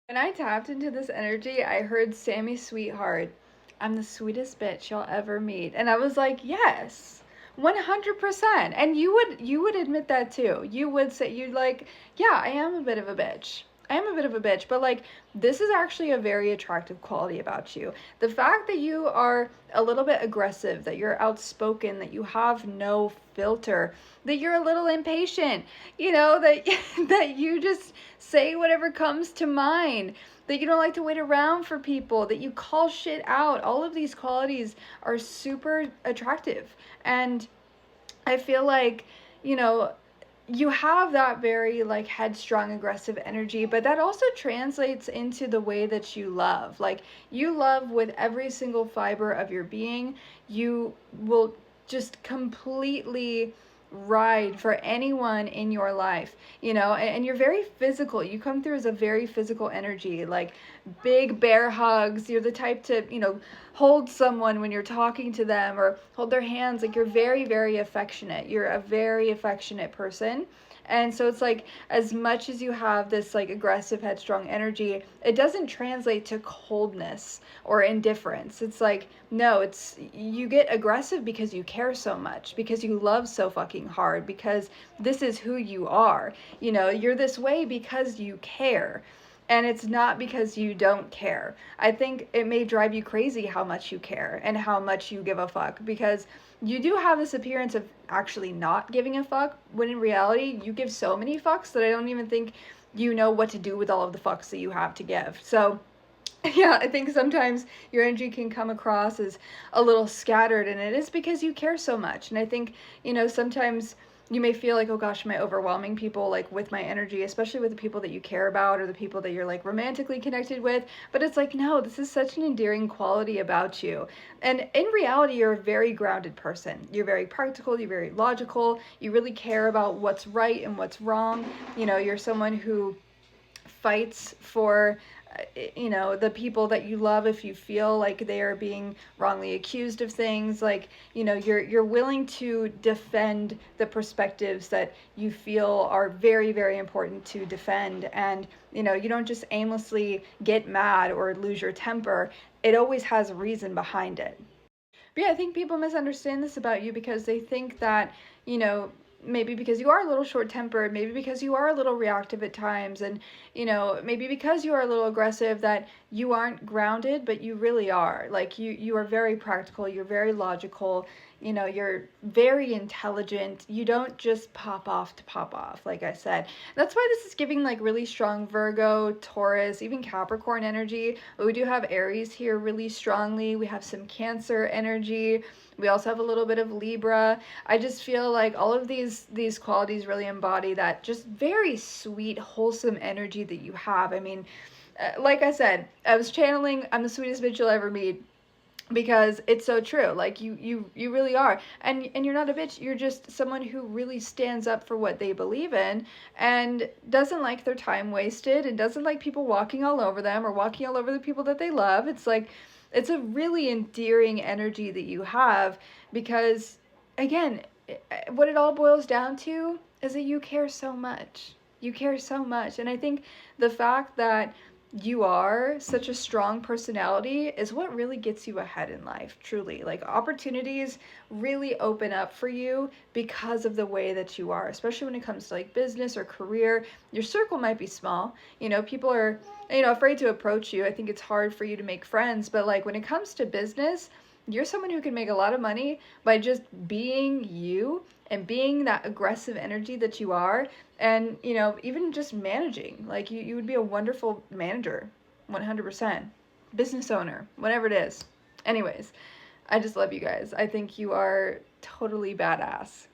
When I tapped into this energy, I heard Sammy Sweetheart, I'm the sweetest bitch you'll ever meet. And I was like, yes. 100%. And you would admit that too. You would say you'd like, yeah, I am a bit of a bitch. I am a bit of a bitch, but like this is actually a very attractive quality about you. The fact that you are a little bit aggressive, that you're outspoken, that you have no filter, that you're a little impatient, that that you just say whatever comes to mind, that you don't like to wait around for people, that you call shit out. All of these qualities are super attractive. And I feel like, you know, you have that very like headstrong aggressive energy, but that also translates into the way that you love. Like you love with every single fiber of your being. You will just completely ride for anyone in your life, and you're very physical. You come through as a very physical energy, like big bear hugs. You're the type to, hold someone when you're talking to them or hold their hands. Like you're very, very affectionate. You're a very affectionate person. And so it's like, as much as you have this like aggressive, headstrong energy, it doesn't translate to coldness or indifference. It's like, no, it's, you get aggressive because you care so much, because you love so fucking hard, because this is who you are. You're this way because you care. And it's not because you don't care. I think it may drive you crazy how much you care and how much you give a fuck, because you do have this appearance of actually not giving a fuck, when in reality you give so many fucks that I don't even think you know what to do with all of the fucks that you have to give. So yeah, I think sometimes your energy can come across as a little scattered, and it is because you care so much. And I think, sometimes you may feel like, oh gosh, am I overwhelming people like with my energy, especially with the people that you care about or the people that you're like romantically connected with. But it's like, no, this is such an endearing quality about you. And in reality, you're a very grounded person. You're very practical, you're very logical, you really care about what's right and what's wrong. You're someone who fights for the people that you love if you feel like they are being wrongly accused of things. Like, you're willing to defend the perspectives that you feel are very, very important to defend. And you don't just aimlessly get mad or lose your temper. It always has a reason behind it. But yeah, I think people misunderstand this about you because they think that, maybe because you are a little short tempered, maybe because you are a little reactive at times, and, maybe because you are a little aggressive, that you aren't grounded, but you really are. Like, you are very practical, you're very logical, you're very intelligent. You don't just pop off to pop off, like I said. That's why this is giving like really strong Virgo, Taurus, even Capricorn energy. But we do have Aries here really strongly. We have some Cancer energy. We also have a little bit of Libra. I just feel like all of these qualities really embody that just very sweet, wholesome energy that you have. I mean, like I said, I was channeling I'm the sweetest bitch you'll ever meet, because it's so true. Like you really are. And you're not a bitch. You're just someone who really stands up for what they believe in, and doesn't like their time wasted, and doesn't like people walking all over them or walking all over the people that they love. It's like, it's a really endearing energy that you have, because again, what it all boils down to is that you care so much. You care so much. And I think the fact that you are such a strong personality is what really gets you ahead in life, truly. Like, opportunities really open up for you because of the way that you are, especially when it comes to like business or career. Your circle might be small, people are, afraid to approach you. I think it's hard for you to make friends, but like when it comes to business, you're someone who can make a lot of money by just being you and being that aggressive energy that you are. And even just managing, like you would be a wonderful manager, 100%, business owner, whatever it is. Anyways, I just love you guys. I think you are totally badass.